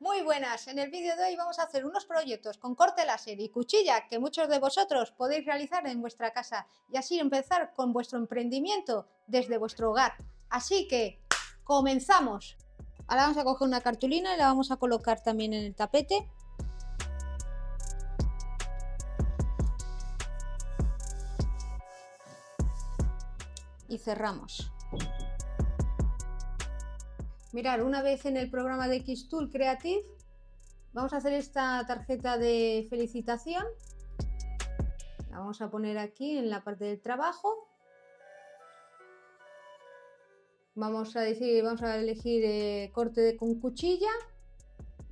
Muy buenas, en el vídeo de hoy vamos a hacer unos proyectos con corte láser y cuchilla que muchos de vosotros podéis realizar en vuestra casa y así empezar con vuestro emprendimiento desde vuestro hogar. Así que, ¡comenzamos! Ahora vamos a coger una cartulina y la vamos a colocar también en el tapete. Y cerramos. Mirad, una vez en el programa de Xtool Creative, vamos a hacer esta tarjeta de felicitación. La vamos a poner aquí en la parte del trabajo. Vamos a elegir corte con cuchilla.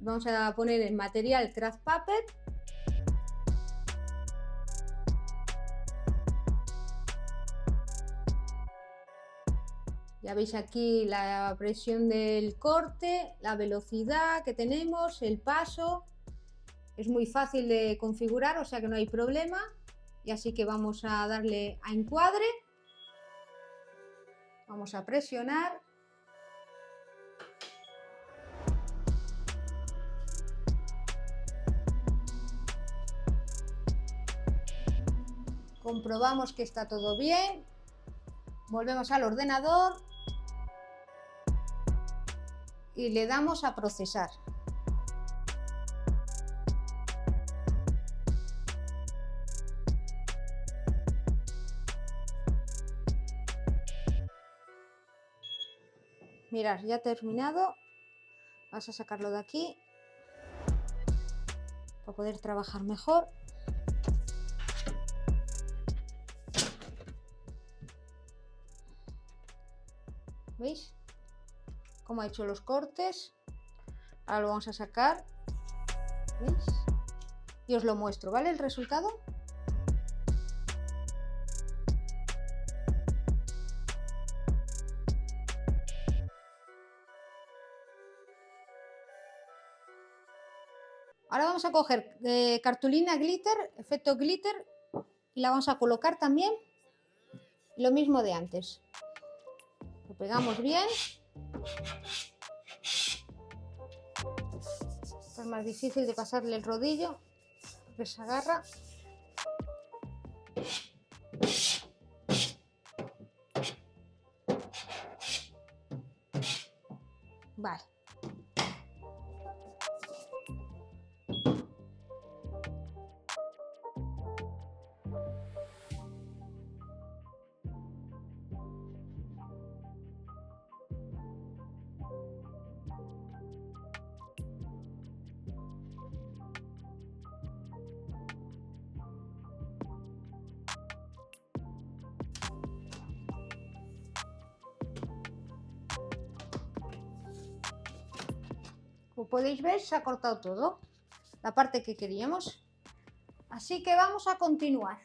Vamos a poner el material craft paper. Ya veis aquí la presión del corte, la velocidad que tenemos, el paso. Es muy fácil de configurar, o sea que no hay problema. Y así que vamos a darle a encuadre. Vamos a presionar. Comprobamos que está todo bien. Volvemos al ordenador y le damos a procesar. Mirad, ya ha terminado. Vamos a sacarlo de aquí para poder trabajar mejor. ¿Veis cómo ha hecho los cortes? Ahora lo vamos a sacar. ¿Veis? Y os lo muestro, ¿vale? El resultado. Ahora vamos a coger cartulina glitter, efecto glitter, y la vamos a colocar también. Lo mismo de antes. Lo pegamos bien. Esto es más difícil de pasarle el rodillo, que se agarra. Vale. Como podéis ver, se ha cortado todo, la parte que queríamos. Así que vamos a continuar.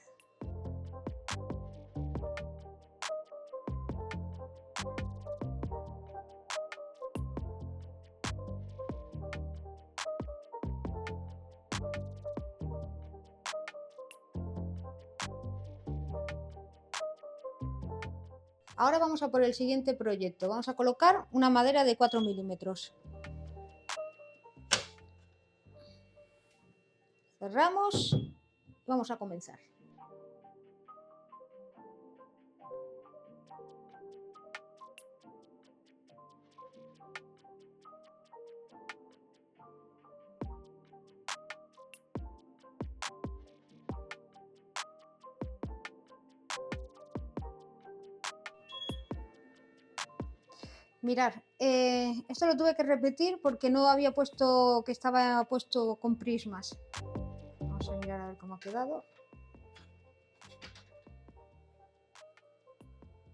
Ahora vamos a por el siguiente proyecto. Vamos a colocar una madera de 4 milímetros. Cerramos y vamos a comenzar. Mirad, esto lo tuve que repetir porque no había puesto que estaba puesto con prismas. Vamos a mirar a ver cómo ha quedado.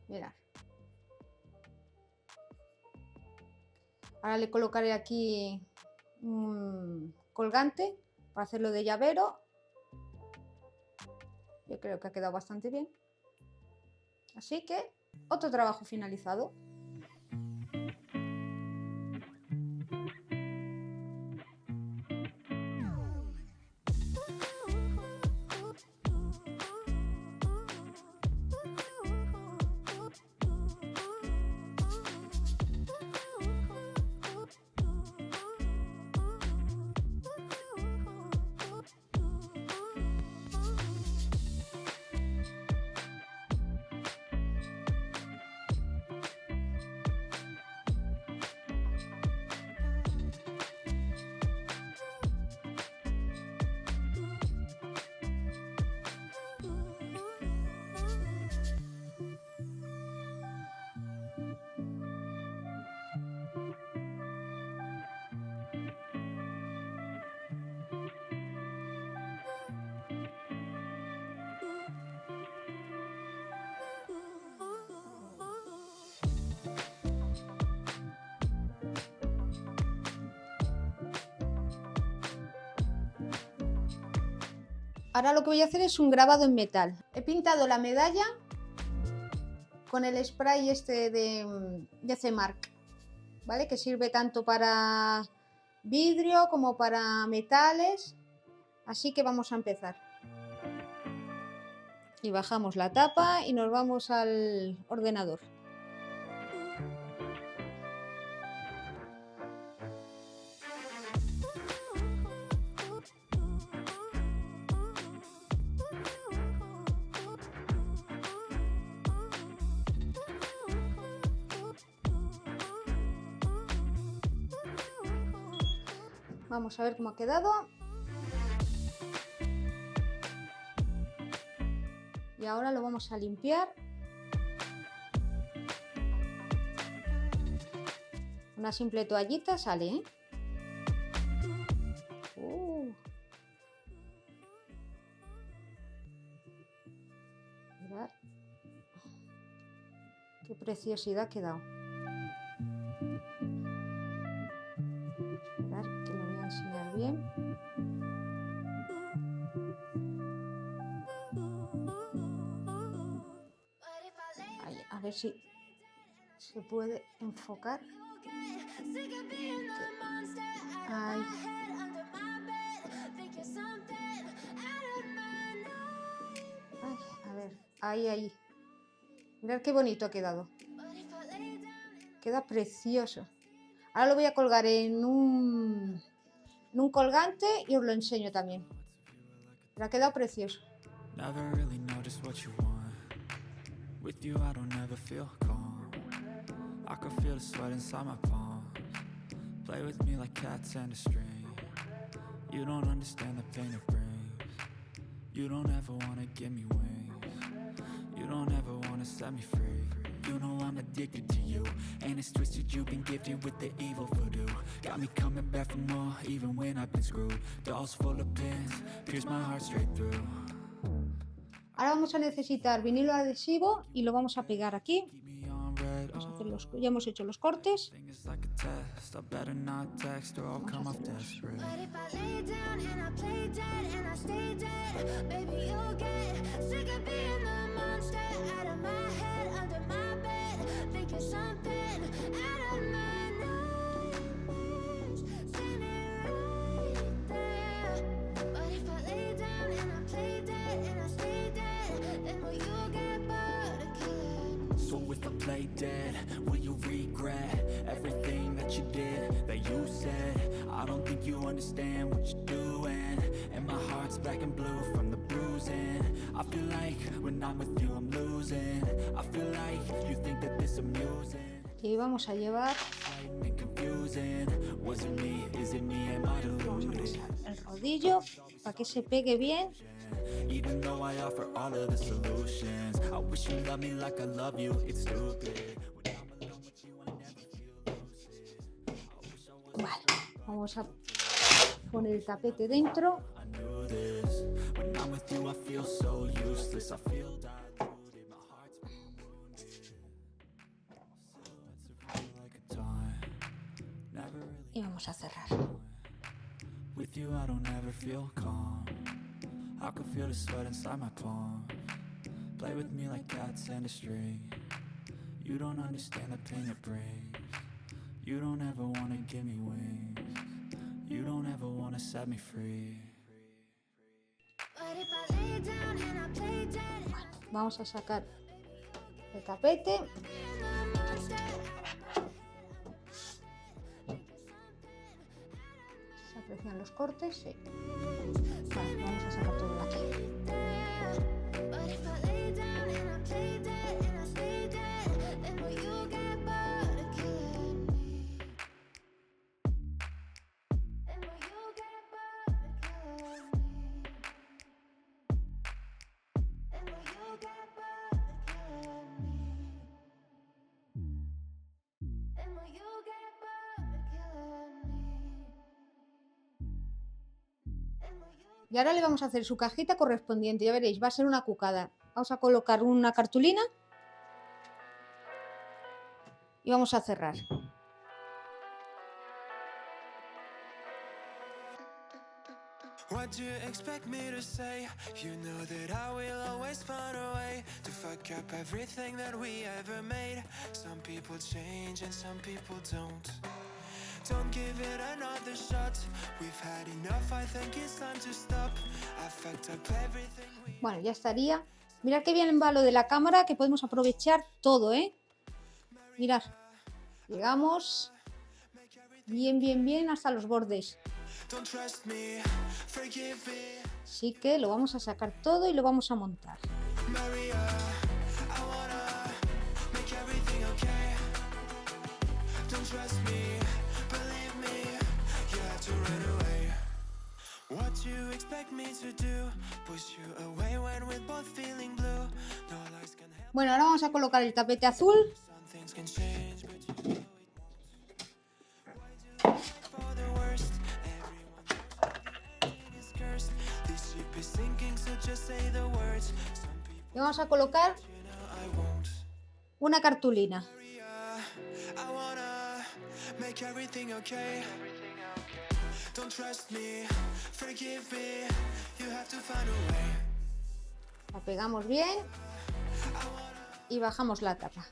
Mirad. Ahora le colocaré aquí un colgante para hacerlo de llavero. Yo creo que ha quedado bastante bien. Así que otro trabajo finalizado. Ahora lo que voy a hacer es un grabado en metal. He pintado la medalla con el spray este de C-Mark, ¿vale? Que sirve tanto para vidrio como para metales. Así que vamos a empezar. Y bajamos la tapa y nos vamos al ordenador. Vamos a ver cómo ha quedado. Y ahora lo vamos a limpiar. Una simple toallita sale, ¿eh? Mirad qué preciosidad ha quedado. Mirad que lo voy a enseñar bien. Ahí, a ver si se puede enfocar. Ahí. Ay, a ver, ahí. Mirad qué bonito ha quedado. Queda precioso. Ahora lo voy a colgar en un colgante y os lo enseño también. Pero ha quedado precioso. With you I don't ever feel calm. I can feel the sweat inside my palm. Play with me like cats and a string. You don't understand the pain it brings. You don't ever wanna give me wings. You don't ever wanna set me free. You know I'm addicted to you, and it's twisted. You've been gifted with the evil voodoo. Got me coming back for more, even when I've been screwed. Dolls full of pins, pierce my heart straight through. Ahora vamos a necesitar vinilo adhesivo y lo vamos a pegar aquí. Vamos a hacer ya hemos hecho los cortes. Play dead, will you regret everything that you did, that you said? I don't think you understand what you're doing, and my heart's black and blue from the bruising. I feel like when I'm with you I'm losing. I feel like you think that this amusing. Y vamos a llevar el rodillo para que se pegue bien. Even though I offer all of the solutions, I wish you loved me like I love you, it's stupid. Vale, vamos a poner el tapete dentro. Y vamos a cerrar. With you I don't ever feel calm. I can feel the sweat inside my palm. Play with me like cats and a string. You don't understand the pain it brings. You don't ever want to give me wings. You don't ever want to set me free. Bueno, vamos a sacar el tapete. ¿Se aprecian los cortes? Sí. Vale, vamos a sacar todo de aquí. Y ahora le vamos a hacer su cajita correspondiente. Ya veréis, va a ser una cucada. Vamos a colocar una cartulina y vamos a cerrar. What do you expect me to say? You know that I will always find a way to fuck up everything that we ever made. Some people change and some people don't. Don't give it another shot. We've had enough, I think it's time to stop. I fucked up everything we... Bueno, ya estaría. Mirad qué bien va lo de la cámara, que podemos aprovechar todo, ¿eh? Mirad, llegamos bien, bien, bien hasta los bordes. Don't trust me, forgive me. Así que lo vamos a sacar todo y lo vamos a montar. Maria, I wanna make everything okay. Don't trust me, believe me, you had to run away. What you expect me to do? Push you away when we're both feeling blue. No lies can help, Bueno, ahora vamos a colocar el tapete azul. some things can change, but you know it won't. For the worst, everyone is cursed. This ship is sinking, so just say the words. Some people, Y vamos a colocar you know I won't. una cartulina. I wanna make everything okay. Don't trust me, forgive me, you have to find a way. La pegamos bien y bajamos la tapa.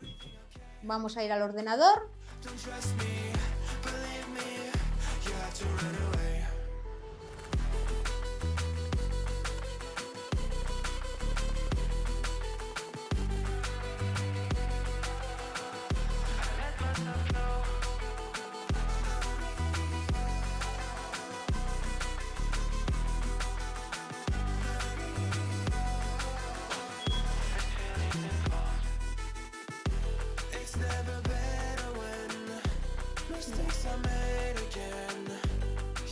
Vamos a ir al ordenador. Don't trust me, believe me, you have to run away. It's never better when mistakes are made again.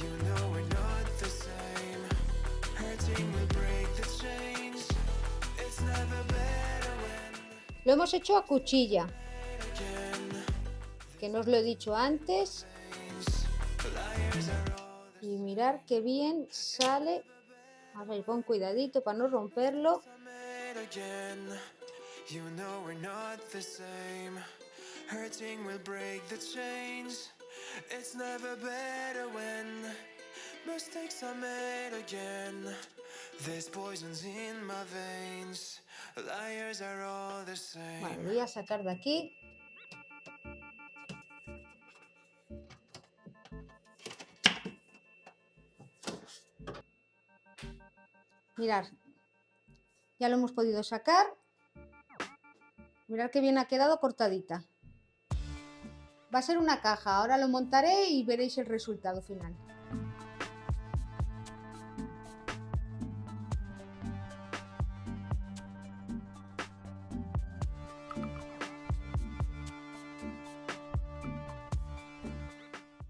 You know we're not the same. Hurting will break the chains. It's never better when Lo hemos hecho a cuchilla, again. que no os lo he dicho antes. Liars are all Y mirar qué bien sale. A ver, con cuidadito para no romperlo. made again. You know we're not the same. Hurting will break the chains. It's never better when mistakes are made again. There's poisons in my veins. Liars are all the same. Vale, voy a sacar de aquí. Mirad, ya lo hemos podido sacar. Mirad qué bien ha quedado cortadita. Va a ser una caja, ahora lo montaré y veréis el resultado final.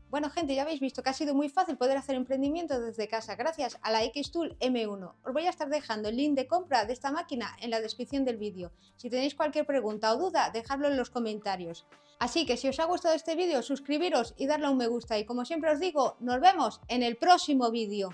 Bueno, gente, ya habéis visto que ha sido muy fácil poder hacer emprendimiento desde casa gracias a la Xtool M1. Os voy a estar dejando el link de compra de esta máquina en la descripción del vídeo. Si tenéis cualquier pregunta o duda, dejadlo en los comentarios. Así que si os ha gustado este vídeo, suscribiros y darle a un me gusta. Y como siempre os digo, nos vemos en el próximo vídeo.